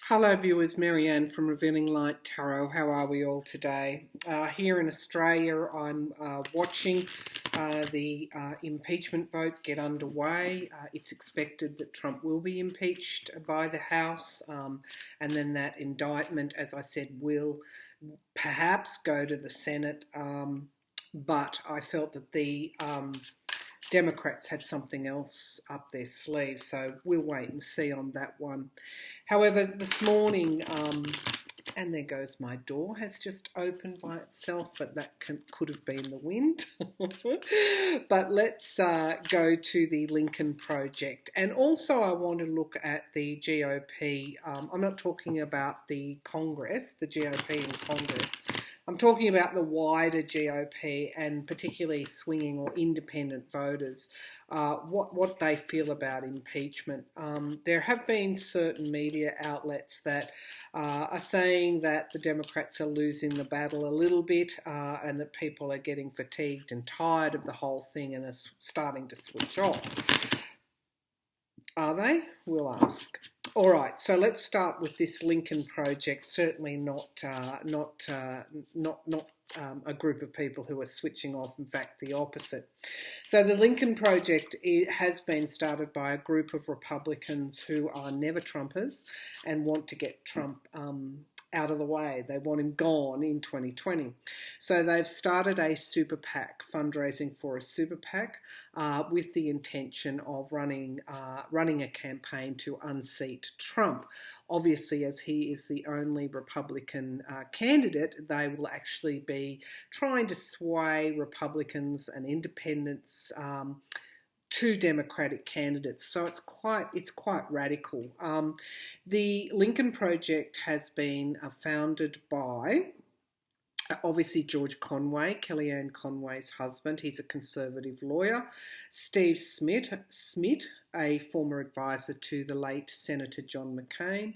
Hello viewers, Marianne from Revealing Light Tarot. How are we all today? Here in Australia, I'm watching the impeachment vote get underway. It's expected that Trump will be impeached by the House, and then that indictment, as I said, will perhaps go to the Senate, but I felt that the Democrats had something else up their sleeve, so we'll wait and see on that one. However, this morning, and there goes my door, has just opened by itself, but that could have been the wind. But let's go to the Lincoln Project. And also I want to look at the GOP. I'm not talking about the Congress, the GOP in Congress. I'm talking about the wider GOP and particularly swinging or independent voters, what they feel about impeachment. There have been certain media outlets that are saying that the Democrats are losing the battle a little bit and that people are getting fatigued and tired of the whole thing and are starting to switch off. Are they? We'll ask. All right, so let's start with this Lincoln Project. Certainly not a group of people who are switching off. In fact, the opposite. So the Lincoln Project has been started by a group of Republicans who are never Trumpers and want to get Trump out of the way. They want him gone in 2020. So they've started a super PAC, fundraising for a super PAC, with the intention of running a campaign to unseat Trump. Obviously, as he is the only Republican candidate, they will actually be trying to sway Republicans and independents to Democratic candidates, so it's quite radical. The Lincoln Project has been founded by obviously George Conway, Kellyanne Conway's husband. He's a conservative lawyer. Steve Smith, a former advisor to the late Senator John McCain.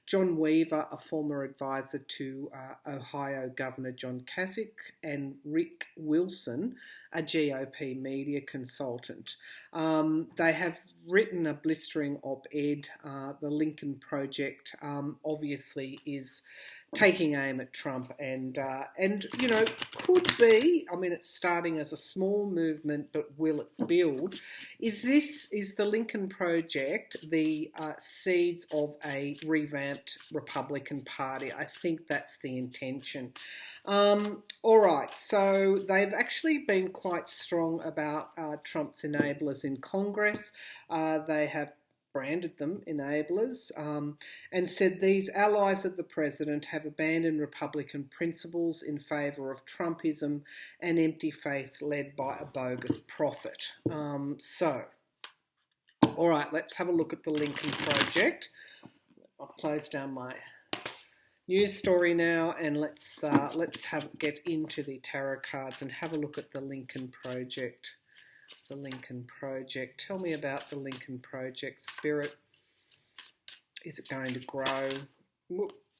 John Weaver, a former advisor to Ohio Governor John Kasich, and Rick Wilson, a GOP media consultant. They have written a blistering op-ed. The Lincoln Project obviously is taking aim at Trump and you know, could be, I mean, it's starting as a small movement, but will it build? Is the Lincoln Project the seeds of a revamped Republican Party? I think that's the intention. All right, so they've actually been quite strong about Trump's enablers in Congress. They have branded them enablers, and said these allies of the president have abandoned Republican principles in favour of Trumpism and empty faith led by a bogus prophet. So, all right, let's have a look at the Lincoln Project. I'll close down my news story now, and let's get into the tarot cards and have a look at the Lincoln Project. The Lincoln Project. Tell me about the Lincoln Project, Spirit. Is it going to grow?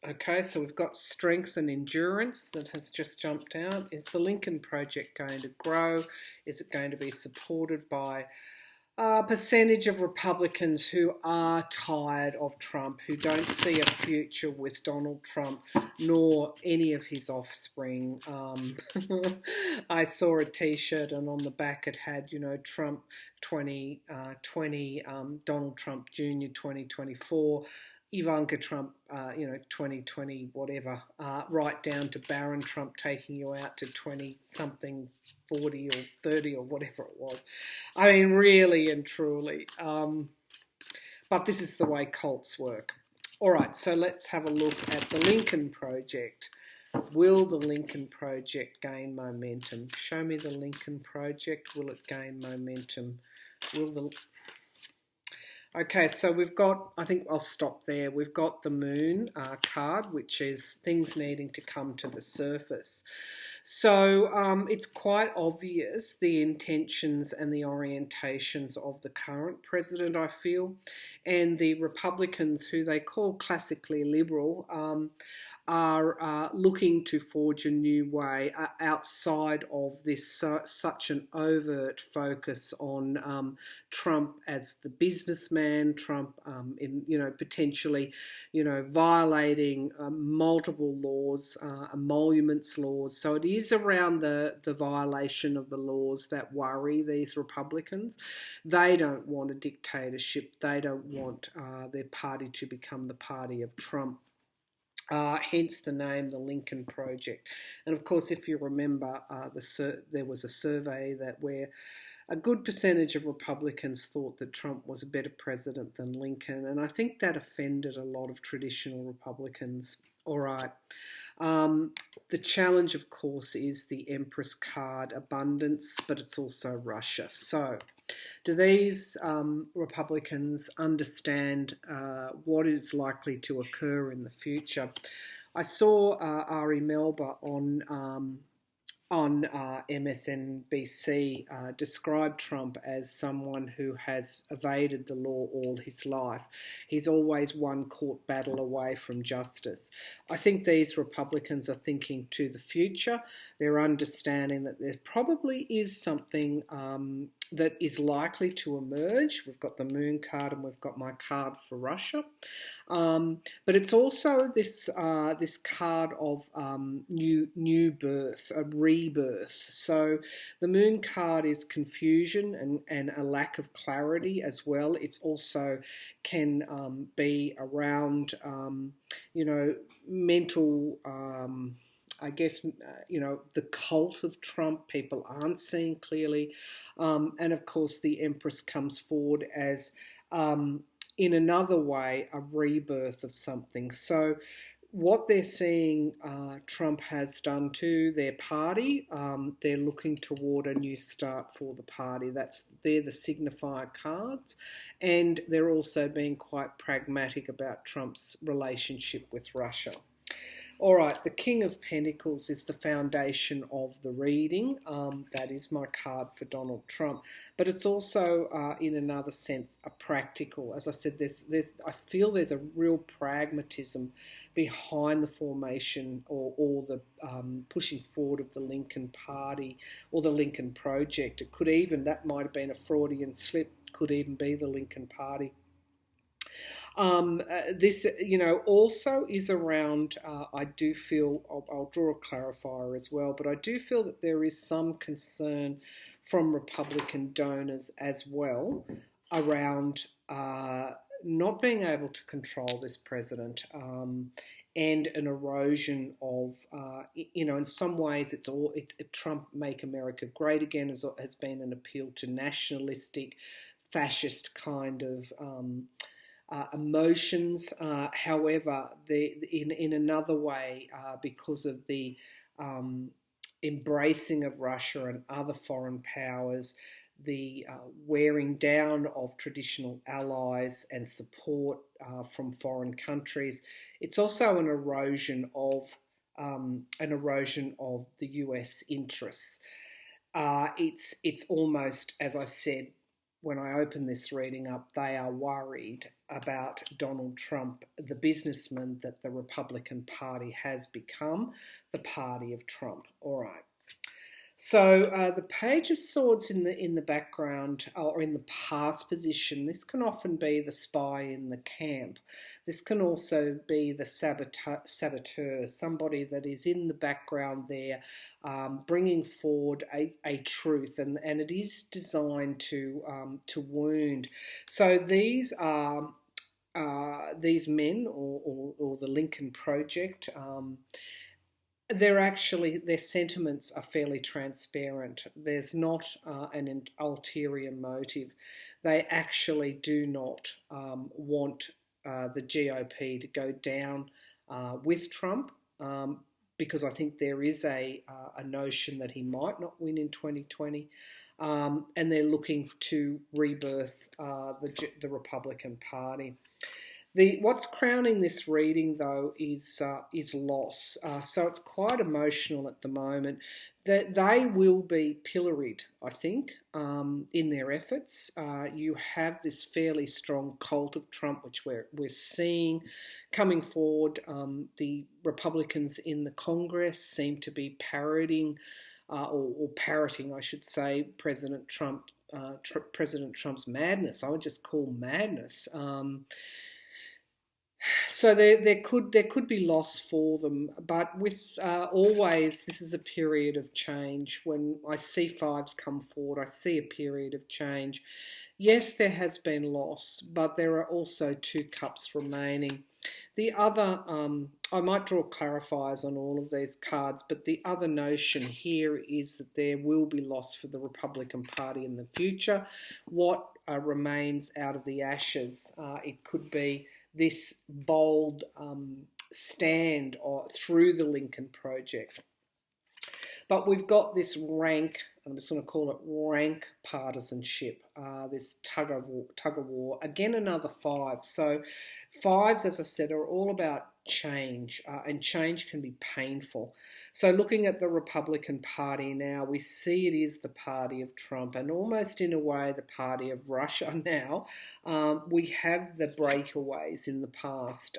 Okay, so we've got strength and endurance that has just jumped out. Is the Lincoln Project going to grow? Is it going to be supported by a percentage of Republicans who are tired of Trump, who don't see a future with Donald Trump, nor any of his offspring? I saw a T-shirt, and on the back it had, you know, Trump 2020, Donald Trump Jr. 2024, Ivanka Trump, 2020, whatever, right down to Barron Trump taking you out to 20-something, 40 or 30 or whatever it was. I mean, really and truly. But this is the way cults work. All right, so let's have a look at the Lincoln Project. Will the Lincoln Project gain momentum? Show me the Lincoln Project. Will it gain momentum? Okay, so we've got, I think I'll stop there. We've got the Moon card, which is things needing to come to the surface. So it's quite obvious the intentions and the orientations of the current president, I feel, and the Republicans, who they call classically liberal, are looking to forge a new way outside of this such an overt focus on Trump as the businessman, Trump potentially violating multiple laws, emoluments laws. So it is around the violation of the laws that worry these Republicans. They don't want a dictatorship. They don't want their party to become the party of Trump. Hence the name, the Lincoln Project. And of course, if you remember, there was a survey where a good percentage of Republicans thought that Trump was a better president than Lincoln, and I think that offended a lot of traditional Republicans. All right. The challenge, of course, is the Empress card, abundance, but it's also Russia. So, do these Republicans understand what is likely to occur in the future? I saw Ari Melba on MSNBC described Trump as someone who has evaded the law all his life. He's always one court battle away from justice. I think these Republicans are thinking to the future. They're understanding that there probably is something that is likely to emerge. We've got the Moon card and we've got my card for Russia. But it's also this card of new birth, a rebirth. So the Moon card is confusion and a lack of clarity as well. It's also can be around, mental. I guess, the cult of Trump, people aren't seeing clearly. And of course, the Empress comes forward as, in another way, a rebirth of something. So what they're seeing Trump has done to their party, they're looking toward a new start for the party. They're the signifier cards. And they're also being quite pragmatic about Trump's relationship with Russia. All right, the King of Pentacles is the foundation of the reading. That is my card for Donald Trump. But it's also, in another sense, a practical. As I said, I feel there's a real pragmatism behind the formation or the pushing forward of the Lincoln Party or the Lincoln Project. It could even, that might have been a Freudian slip, could even be the Lincoln Party. This, also is around, I do feel, I'll draw a clarifier as well, but I do feel that there is some concern from Republican donors as well around not being able to control this president and an erosion of, in some ways it's Trump Make America Great Again has been an appeal to nationalistic, fascist kind of emotions. However, in another way, because of the embracing of Russia and other foreign powers, the wearing down of traditional allies and support from foreign countries, it's also an erosion of the US interests. It's almost, as I said, when I open this reading up, they are worried about Donald Trump, the businessman that the Republican Party has become, the party of Trump. All right. So the Page of Swords in the background or in the past position, this can often be the spy in the camp. This can also be the saboteur, somebody that is in the background there, bringing forward a truth, and it is designed to wound. So these are these men or the Lincoln Project. Their sentiments are fairly transparent. There's not an ulterior motive. They actually do not want the GOP to go down with Trump because I think there is a notion that he might not win in 2020. And they're looking to rebirth the Republican Party. What's crowning this reading, though, is loss. So it's quite emotional at the moment. That they will be pilloried, I think, in their efforts. You have this fairly strong cult of Trump, which we're seeing coming forward. The Republicans in the Congress seem to be parroting, or parroting, I should say, President Trump's madness. I would just call madness. So there could be loss for them, but with always this is a period of change. When I see fives come forward, I see a period of change. Yes, there has been loss, but there are also two cups remaining. The other, I might draw clarifiers on all of these cards, but the other notion here is that there will be loss for the Republican Party in the future. What remains out of the ashes? It could be this bold stand through the Lincoln Project. But we've got this rank, I'm just going to call it rank partisanship, this tug of war. Again, another five. So fives, as I said, are all about change, and change can be painful. So looking at the Republican Party now, we see it is the party of Trump and almost in a way the party of Russia now. We have the breakaways in the past.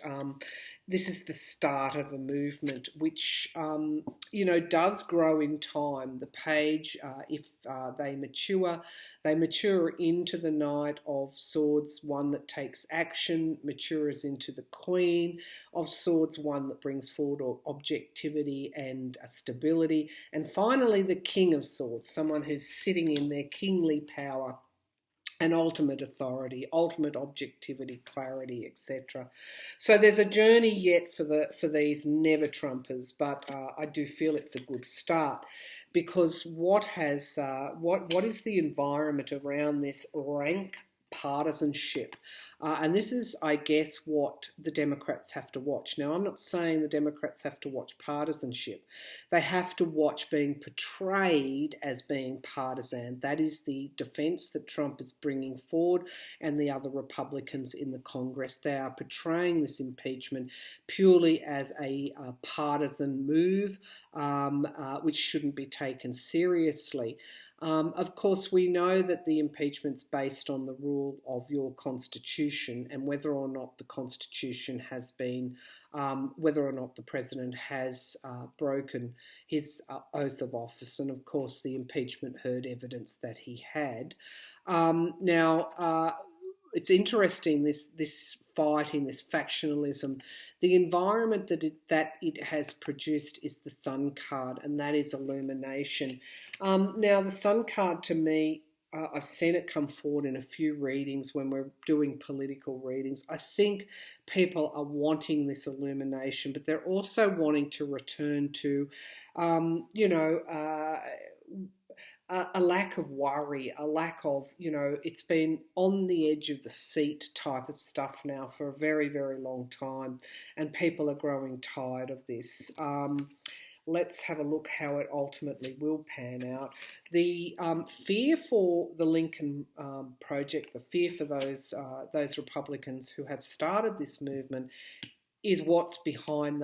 This is the start of a movement which, does grow in time. The page, if they mature into the Knight of Swords, one that takes action, matures into the Queen of Swords, one that brings forward objectivity and stability, and finally the King of Swords, someone who's sitting in their kingly power and ultimate authority, ultimate objectivity, clarity, etc. So there's a journey yet for these never Trumpers, but I do feel it's a good start, because what is the environment around this rank partisanship? And this is, I guess, what the Democrats have to watch. Now, I'm not saying the Democrats have to watch partisanship. They have to watch being portrayed as being partisan. That is the defence that Trump is bringing forward and the other Republicans in the Congress. They are portraying this impeachment purely as a partisan move, which shouldn't be taken seriously. Of course, we know that the impeachment's based on the rule of your Constitution, and whether or not the Constitution has been, whether or not the President has broken his oath of office. And of course, the impeachment heard evidence that he had. Now, it's interesting, this fighting, this factionalism. The environment that it has produced is the Sun card, and that is illumination. Now, the Sun card, to me, I've seen it come forward in a few readings when we're doing political readings. I think people are wanting this illumination, but they're also wanting to return to, a lack of worry, a lack of, it's been on the edge of the seat type of stuff now for a very, very long time, and people are growing tired of this. Let's have a look how it ultimately will pan out. The fear for the Lincoln Project, the fear for those Republicans who have started this movement, is what's behind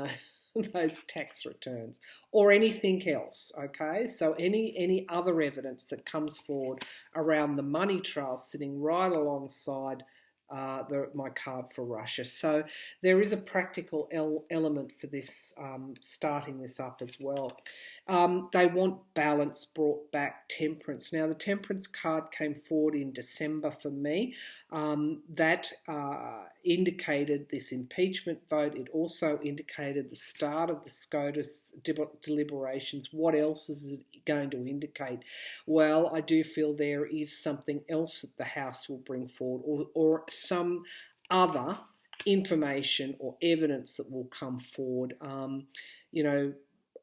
those tax returns or anything else, okay? So any other evidence that comes forward around the money trail sitting right alongside my card for Russia. So there is a practical element for this, starting this up as well. They want balance brought back, temperance. Now, the temperance card came forward in December for me. That indicated this impeachment vote. It also indicated the start of the SCOTUS deliberations. What else is it going to indicate? Well, I do feel there is something else that the House will bring forward, or some other information or evidence that will come forward.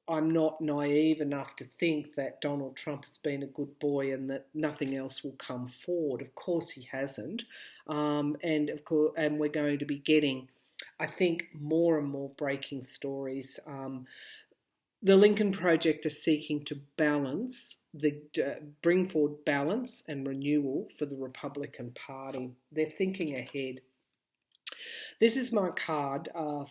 I'm not naive enough to think that Donald Trump has been a good boy and that nothing else will come forward. Of course he hasn't. And we're going to be getting, I think, more and more breaking stories. The Lincoln Project are seeking to bring forward balance and renewal for the Republican Party. They're thinking ahead. This is my card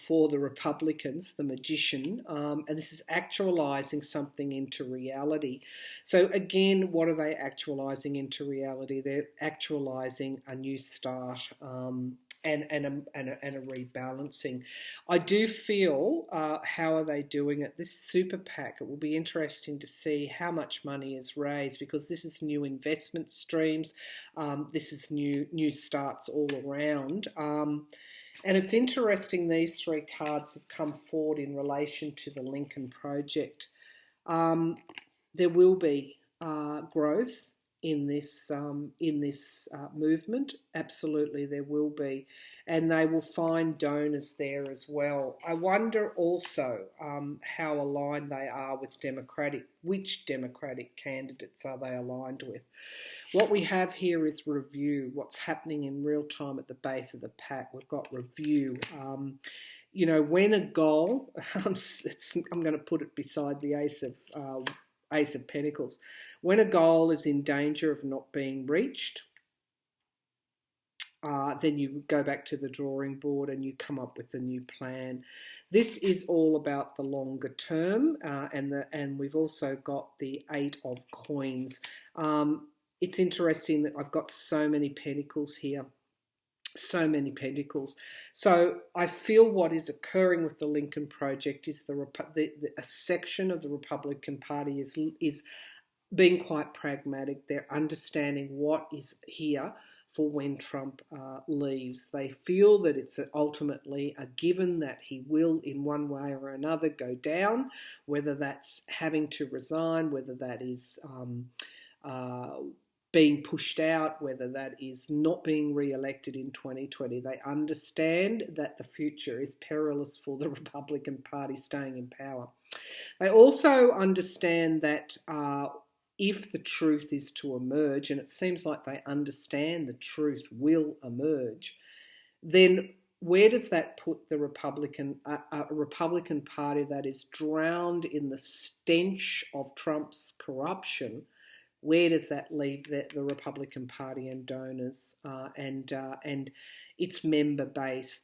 for the Republicans, the Magician, and this is actualising something into reality. So again, what are they actualising into reality? They're actualising a new start and a rebalancing. I do feel, how are they doing it? This super PAC, it will be interesting to see how much money is raised, because this is new investment streams. This is new starts all around. And it's interesting, these three cards have come forward in relation to the Lincoln Project. There will be growth in this movement. Absolutely, there will be, and they will find donors there as well. I wonder also how aligned they are with which Democratic candidates are they aligned with. What we have here is review, what's happening in real time at the base of the pack. We've got review. When a goal, I'm going to put it beside the Ace of Pentacles. When a goal is in danger of not being reached, then you go back to the drawing board and you come up with a new plan. This is all about the longer term, and we've also got the Eight of Coins. It's interesting that I've got so many pentacles here. So many pentacles. So I feel what is occurring with the Lincoln Project is a section of the Republican Party is being quite pragmatic. They're understanding what is here for when Trump leaves. They feel that it's ultimately a given that he will, in one way or another, go down, whether that's having to resign, whether that is being pushed out, whether that is not being re-elected in 2020. They understand that the future is perilous for the Republican Party staying in power. They also understand that if the truth is to emerge, and it seems like they understand the truth will emerge, then where does that put the Republican Party that is drowned in the stench of Trump's corruption? Where does that leave the Republican Party and donors and its member base,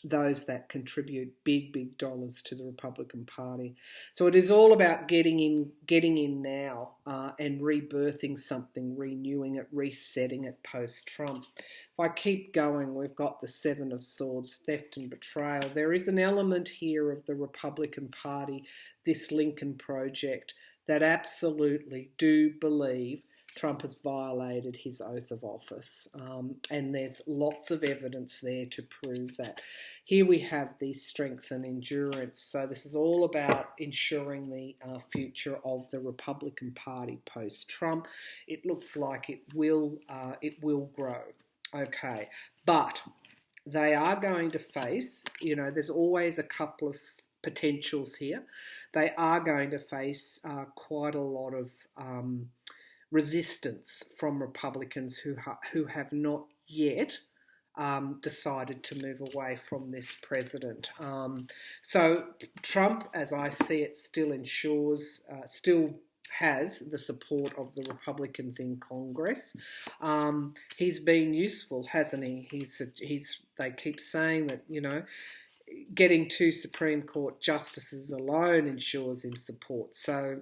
those that contribute big dollars to the Republican Party? So it is all about getting in now and rebirthing something, renewing it, resetting it post-Trump. If I keep going, we've got the Seven of Swords, theft and betrayal. There is an element here of the Republican Party, this Lincoln Project, that absolutely do believe Trump has violated his oath of office. And there's lots of evidence there to prove that. Here we have the strength and endurance. So this is all about ensuring the future of the Republican Party post-Trump. It looks like it will grow. Okay, but they are going to face, there's always a couple of potentials here. They are going to face quite a lot of resistance from Republicans who have not yet decided to move away from this president. So Trump, as I see it, still has the support of the Republicans in Congress. He's been useful, hasn't he? They keep saying that, getting 2 Supreme Court justices alone ensures him support. So,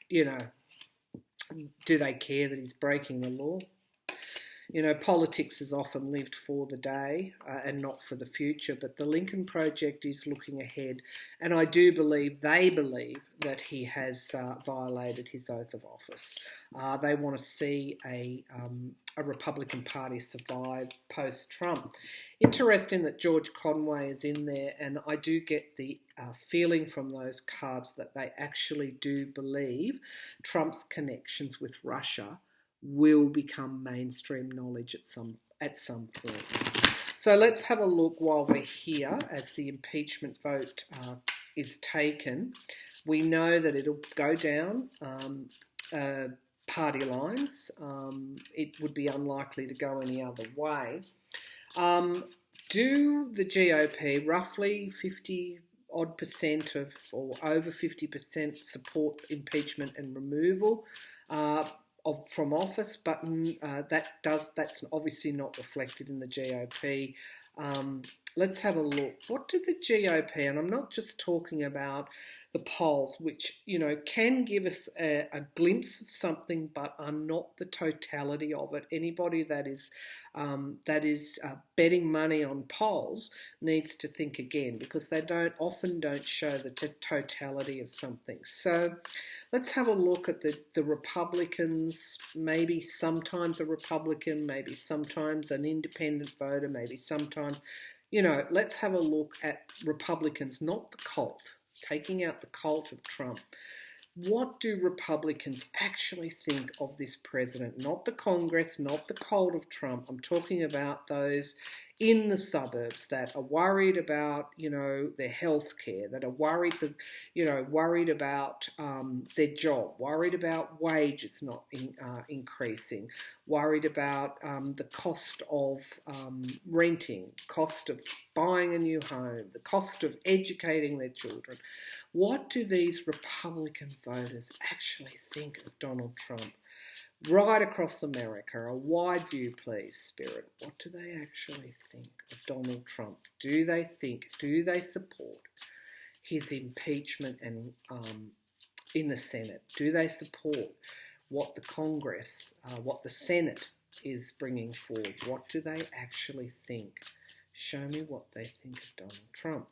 do they care that he's breaking the law? Politics is often lived for the day and not for the future, but the Lincoln Project is looking ahead, and I do believe they believe that he has violated his oath of office. They want to see a Republican Party survive post-Trump. Interesting that George Conway is in there, and I do get the feeling from those cards that they actually do believe Trump's connections with Russia will become mainstream knowledge at some point. So let's have a look while we're here as the impeachment vote is taken. We know that it'll go down party lines. It would be unlikely to go any other way. Do the GOP, roughly 50% or over 50% support impeachment and removal from office, but that's obviously not reflected in the GOP. let's have a look. What did the GOP, and I'm not just talking about the polls, which, can give us a glimpse of something, but are not the totality of it. Anybody that is betting money on polls needs to think again, because they often don't show the totality of something. So let's have a look at the Republicans, maybe sometimes a Republican, maybe sometimes an independent voter, maybe sometimes, let's have a look at Republicans, not the cult, taking out the cult of Trump. What do Republicans actually think of this president? Not the Congress, not the cult of Trump. I'm talking about those in the suburbs that are worried about, their health care, that are worried about their job, worried about wages not increasing, worried about the cost of renting, cost of buying a new home, the cost of educating their children. What do these Republican voters actually think of Donald Trump? Right across America, a wide view, please, Spirit. What do they actually think of Donald Trump? Do they support his impeachment and in the Senate? Do they support what the Congress, what the Senate is bringing forward? What do they actually think? Show me what they think of Donald Trump.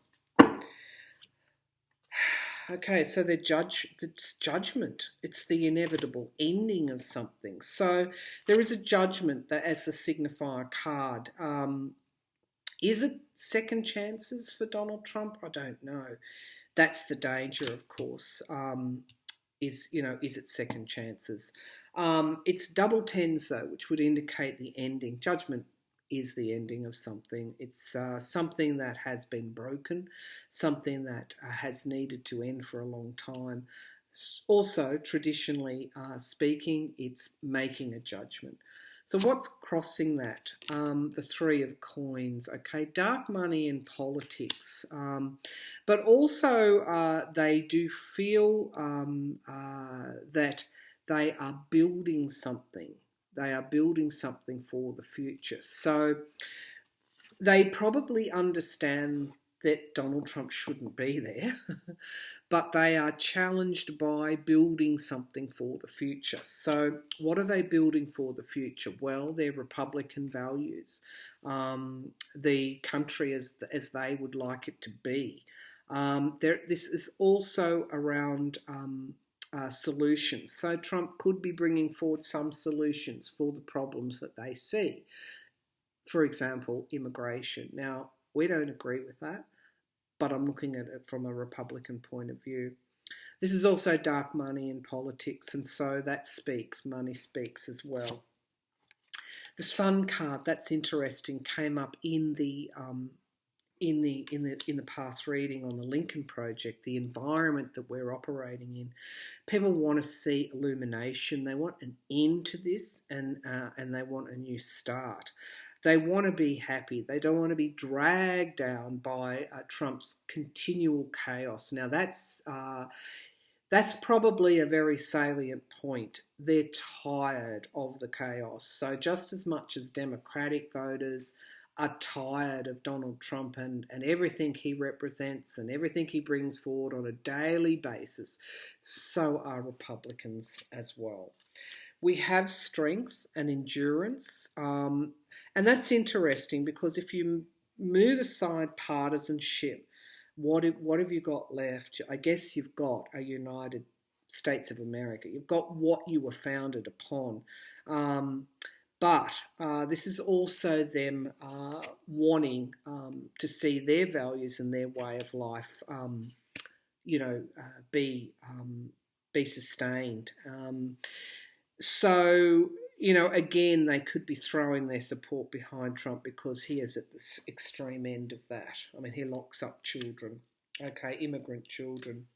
Okay, so it's judgment. It's the inevitable ending of something. So there is a judgment that as the signifier card. Is it second chances for Donald Trump? I don't know. That's the danger, of course. Is it second chances? It's double tens, though, which would indicate the ending. Judgment is the ending of something. It's something that has been broken, something that has needed to end for a long time. Also, traditionally speaking, it's making a judgment. So what's crossing that? The Three of Coins, okay? Dark money in politics. But also they do feel that they are building something. They are building something for the future. So they probably understand that Donald Trump shouldn't be there, but they are challenged by building something for the future. So what are they building for the future? Well, their Republican values, the country as they would like it to be. This is also around solutions. So Trump could be bringing forward some solutions for the problems that they see. For example, immigration. Now, we don't agree with that, but I'm looking at it from a Republican point of view. This is also dark money in politics, and so that money speaks as well. The Sun card, that's interesting, came up in the past reading on the Lincoln Project, the environment that we're operating in. People want to see illumination. They want an end to this, and they want a new start. They want to be happy. They don't want to be dragged down by Trump's continual chaos. Now that's probably a very salient point. They're tired of the chaos. So just as much as Democratic voters are tired of Donald Trump and everything he represents and everything he brings forward on a daily basis, so are Republicans as well. We have strength and endurance, and that's interesting because if you move aside partisanship, what have you got left? I guess you've got a United States of America. You've got what you were founded upon. But this is also them wanting to see their values and their way of life, be sustained. So, again, they could be throwing their support behind Trump because he is at the extreme end of that. I mean, he locks up children, immigrant children.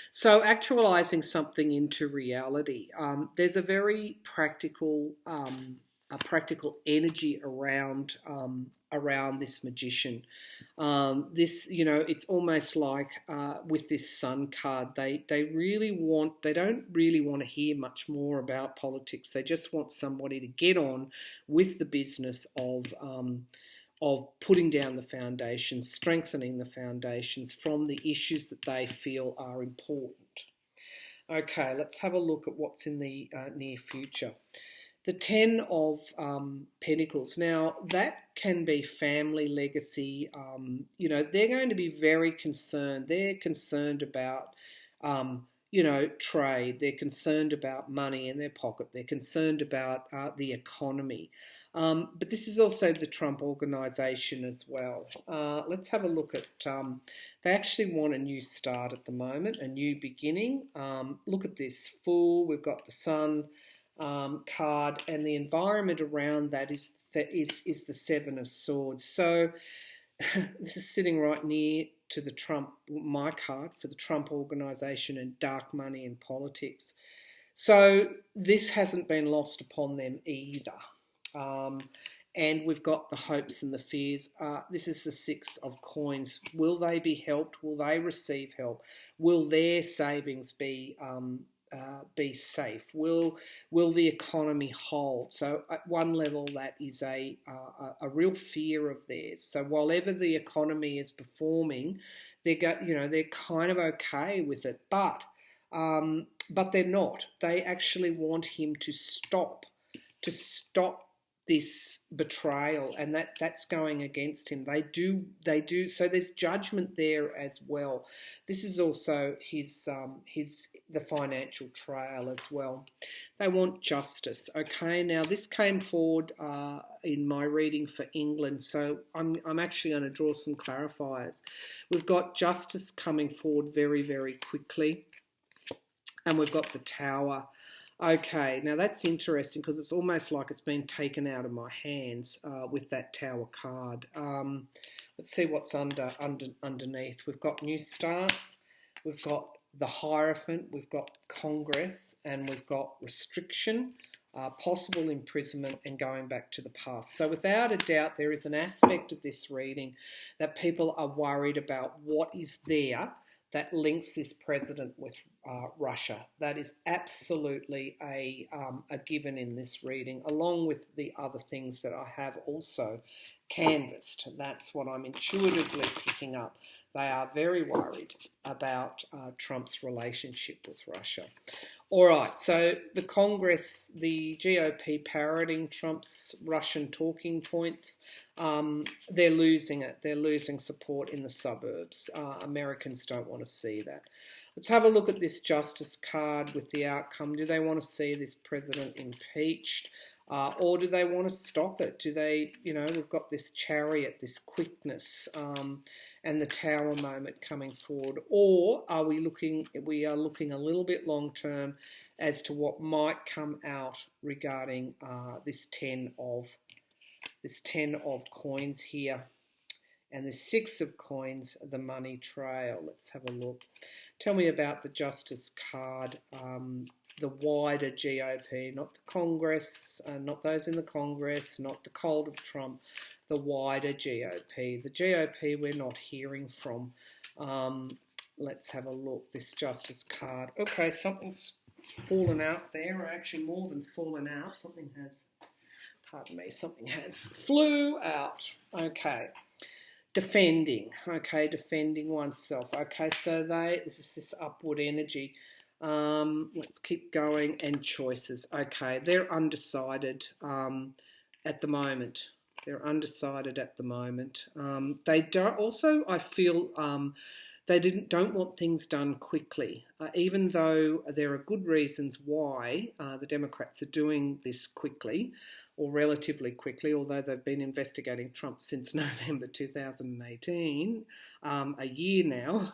So actualising something into reality. There's a very practical energy around this magician. It's almost like with this Sun card, they don't really want to hear much more about politics. They just want somebody to get on with the business of putting down the foundations, strengthening the foundations from the issues that they feel are important. Okay, let's have a look at what's in the near future. The 10 of Pentacles. Now, that can be family legacy. They're going to be very concerned. They're concerned about, trade. They're concerned about money in their pocket. They're concerned about the economy. But this is also the Trump organisation as well. Let's have a look at, they actually want a new start at the moment, a new beginning. Look at this, Fool, we've got the Sun card, and the environment around that is the Seven of Swords. So this is sitting right near to the Trump, my card for the Trump organisation, and dark money in politics. So this hasn't been lost upon them either. And we've got the hopes and the fears. This is the Six of Coins. Will they be helped? Will they receive help? Will their savings be safe? Will the economy hold? So at one level, that is a real fear of theirs. So whatever the economy is performing, they're kind of okay with it, but they're not. They actually want him to stop this betrayal, and that's going against him. They do. So there's judgment there as well. This is also the financial trail as well. They want justice. Okay, now this came forward in my reading for England, so I'm actually going to draw some clarifiers. We've got justice coming forward very, very quickly, and we've got the Tower. Okay, now that's interesting because it's almost like it's been taken out of my hands with that Tower card. Let's see what's underneath. We've got new starts, we've got the Hierophant, we've got Congress, and we've got restriction, possible imprisonment, and going back to the past. So without a doubt, there is an aspect of this reading that people are worried about what is there that links this president with Russia. That is absolutely a given in this reading, along with the other things that I have also canvassed. That's what I'm intuitively picking up. They are very worried about Trump's relationship with Russia. All right, so the Congress, the GOP parroting Trump's Russian talking points, they're losing it. They're losing support in the suburbs. Americans don't want to see that. Let's have a look at this Justice card with the outcome. Do they want to see this president impeached? Or do they want to stop it? Do they, we've got this Chariot, this quickness, and the Tower moment coming forward. Or are we looking a little bit long term as to what might come out regarding this 10 of coins here. And the 6 of coins, the money trail. Let's have a look. Tell me about the Justice card, the wider GOP, not the Congress, not those in the Congress, not the cult of Trump, the wider GOP. The GOP we're not hearing from. Let's have a look, this Justice card. Okay, something's fallen out there, or actually more than fallen out. Something has flew out. Okay. Defending oneself. Okay, so this is this upward energy. Let's keep going. And choices. Okay, they're undecided at the moment. They don't. Also, I feel they don't want things done quickly, even though there are good reasons why the Democrats are doing this quickly, or relatively quickly, although they've been investigating Trump since November 2018, a year now.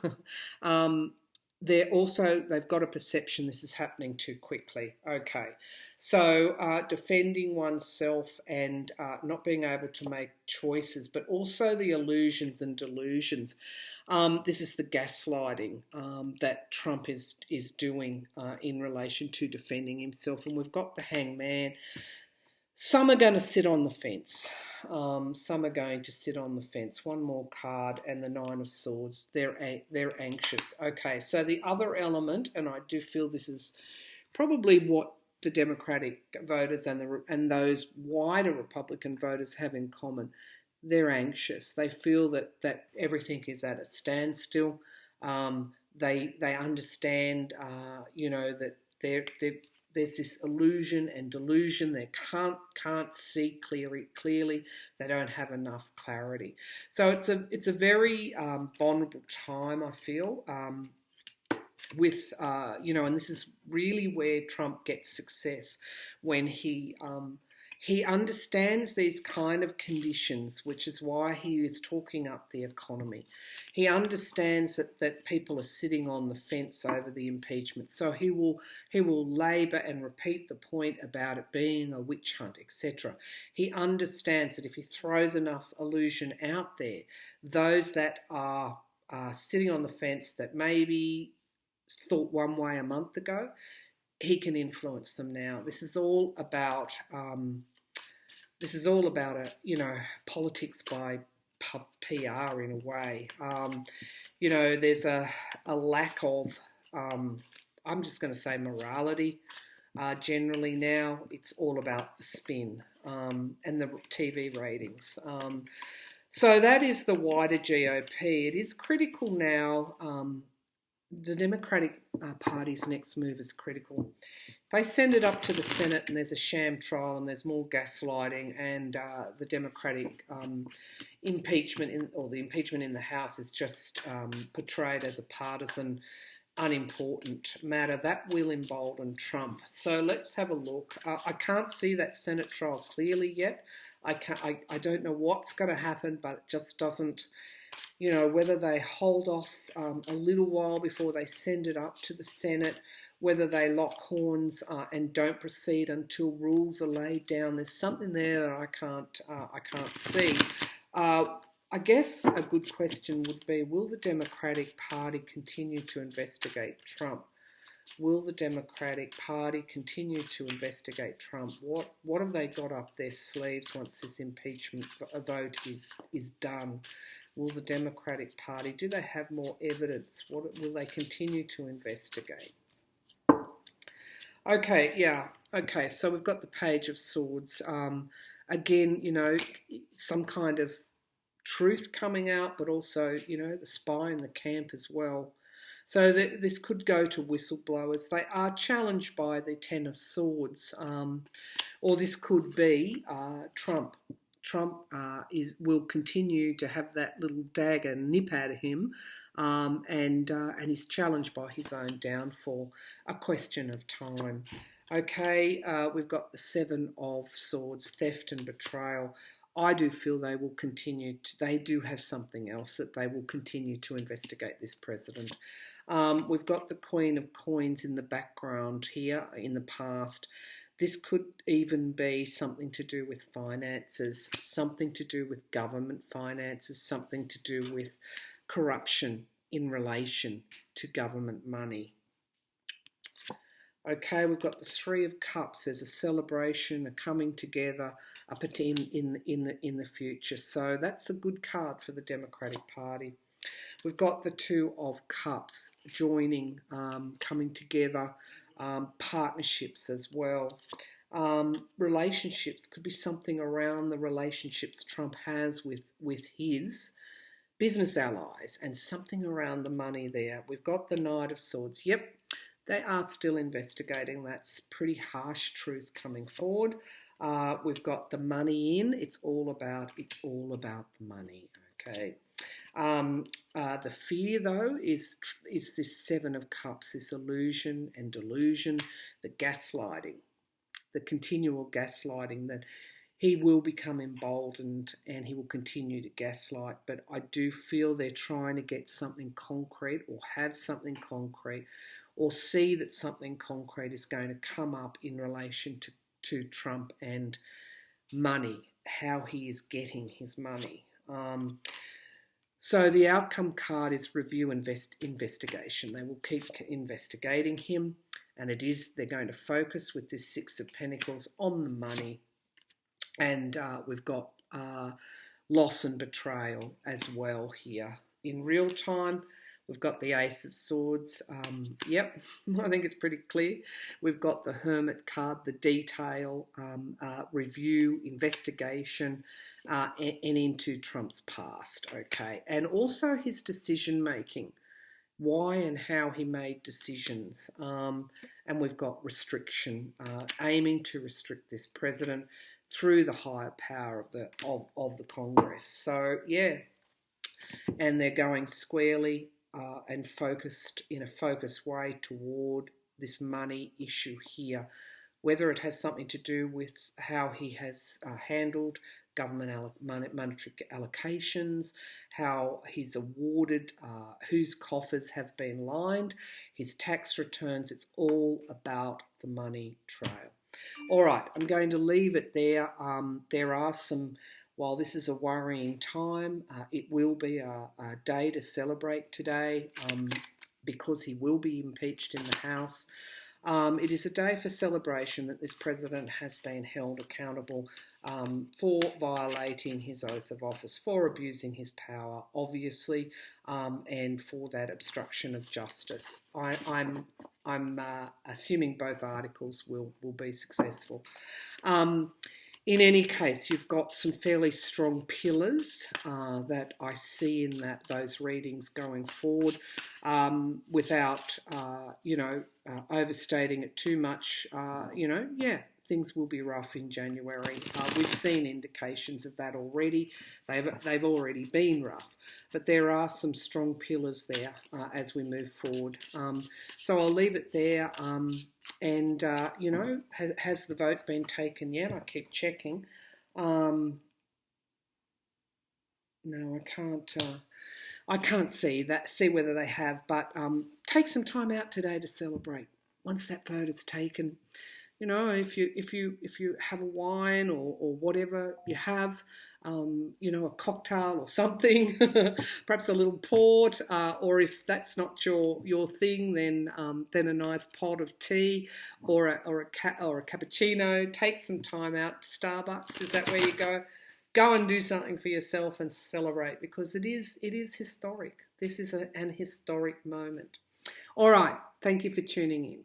They've got a perception this is happening too quickly. Okay, so defending oneself and not being able to make choices, but also the illusions and delusions. This is the gaslighting that Trump is doing in relation to defending himself. And we've got the Hangman. Some are going to sit on the fence. One more card, and the Nine of Swords. They're anxious. Okay, so the other element, and I do feel this is probably what the Democratic voters and those wider Republican voters have in common. they're anxious. They feel that everything is at a standstill. They understand, that there's this illusion and delusion. They can't see clearly. They don't have enough clarity. So it's a very vulnerable time, I feel. With and this is really where Trump gets success, when he understands these kind of conditions, which is why he is talking up the economy. He understands that people are sitting on the fence over the impeachment, so he will labour and repeat the point about it being a witch hunt, etc. He understands that if he throws enough illusion out there, those that are sitting on the fence that maybe thought one way a month ago, he can influence them now. This is all about politics by PR in a way. There's a lack of I'm just going to say morality. Generally now, it's all about the spin and the TV ratings. So that is the wider GOP. It is critical now. The Democratic Party's next move is critical. If they send it up to the Senate and there's a sham trial and there's more gaslighting, and the Democratic impeachment the impeachment in the House is just portrayed as a partisan, unimportant matter, that will embolden Trump. So let's have a look. I can't see that Senate trial clearly yet. I don't know what's going to happen, but it just doesn't. Whether they hold off a little while before they send it up to the Senate, whether they lock horns and don't proceed until rules are laid down. There's something there that I can't see. I guess a good question would be, will the Democratic Party continue to investigate Trump? Will the Democratic Party continue to investigate Trump? What have they got up their sleeves once this impeachment vote is done? Will the Democratic Party, do they have more evidence? Will they continue to investigate? Okay, so we've got the Page of Swords. Again, some kind of truth coming out, but also, the spy in the camp as well. So this could go to whistleblowers. They are challenged by the Ten of Swords, or this could be Trump. Trump will continue to have that little dagger nip out of him, and he's challenged by his own downfall. A question of time. Okay, we've got the Seven of Swords, theft and betrayal. I do feel they will continue they do have something else that they will continue to investigate this president. We've got the Queen of Coins in the background here in the past. This could even be something to do with finances, something to do with government finances, something to do with corruption in relation to government money. Okay, we've got the Three of Cups. There's a celebration, a coming together in the future. So that's a good card for the Democratic Party. We've got the Two of Cups, joining, coming together, partnerships as well. Relationships could be something around the relationships Trump has with his business allies, and something around the money there. We've got the Knight of Swords. Yep, they are still investigating. That's pretty harsh truth coming forward. We've got the money in. It's all about the money. Okay. The fear, though, is this Seven of Cups, this illusion and delusion, the gaslighting, the continual gaslighting, that he will become emboldened and he will continue to gaslight. But I do feel they're trying to get something concrete, or have something concrete, or see that something concrete is going to come up in relation to Trump and money, how he is getting his money. So the outcome card is review investigation. They will keep investigating him, and they're going to focus with this Six of Pentacles on the money. And we've got loss and betrayal as well here. In real time, We've got the Ace of Swords. Yep, I think it's pretty clear. We've got the Hermit card, the detail, review, investigation, and into Trump's past, okay? And also his decision-making, why and how he made decisions. And we've got restriction, aiming to restrict this president through the higher power of the Congress. So, yeah, and they're going squarely and focused in a focused way toward this money issue here, whether it has something to do with how he has handled government monetary allocations, how he's awarded, whose coffers have been lined, his tax returns. It's all about the money trail. All right, I'm going to leave it there. There are some, while this is a worrying time, it will be a day to celebrate today because he will be impeached in the House. It is a day for celebration that this president has been held accountable for violating his oath of office, for abusing his power, obviously, and for that obstruction of justice. I'm assuming both articles will be successful. In any case, you've got some fairly strong pillars that I see in those readings going forward, without overstating it too much. Things will be rough in January. We've seen indications of that already. They've already been rough, but there are some strong pillars there as we move forward. So I'll leave it there. Has the vote been taken yet? I keep checking. No, I can't see whether they have. But take some time out today to celebrate. Once that vote is taken, if you have a wine or whatever you have, a cocktail or something, perhaps a little port, or if that's not your thing, then a nice pot of tea or a cappuccino. Take some time out. Starbucks, is that where you go? Go and do something for yourself and celebrate, because it is historic. This is an historic moment. All right. Thank you for tuning in.